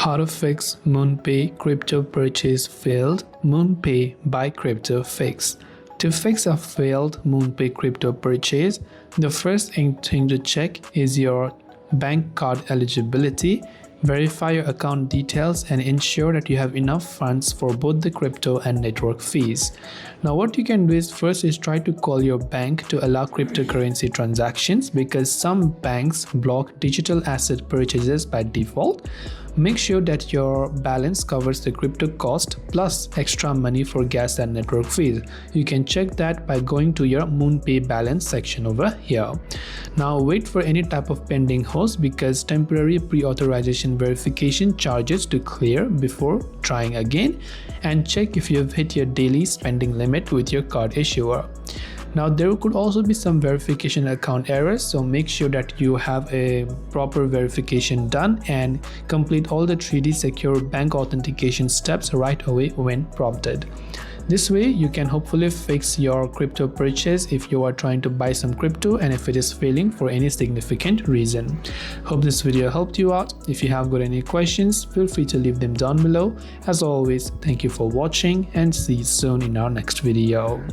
How to fix MoonPay crypto purchase failed. MoonPay buy crypto fix. To fix a failed MoonPay crypto purchase, the first thing to check is your bank card eligibility. Verify your account details and ensure that you have enough funds for both the crypto and network fees. Now what you can do is first is try to call your bank to allow cryptocurrency transactions, because some banks block digital asset purchases by default. Make sure that your balance covers the crypto cost plus extra money for gas and network fees. You can check that by going to your MoonPay balance section over here. Now wait for any type of pending hold, because temporary pre-authorization verification charges to clear before trying again, and check if you have hit your daily spending limit with your card issuer. Now there could also be some verification account errors, so make sure that you have a proper verification done and complete all the 3D secure bank authentication steps right away when prompted. This way you can hopefully fix your crypto purchase if you are trying to buy some crypto and if it is failing for any significant reason. Hope this video helped you out. If you have got any questions, feel free to leave them down below. As always, thank you for watching and see you soon in our next video.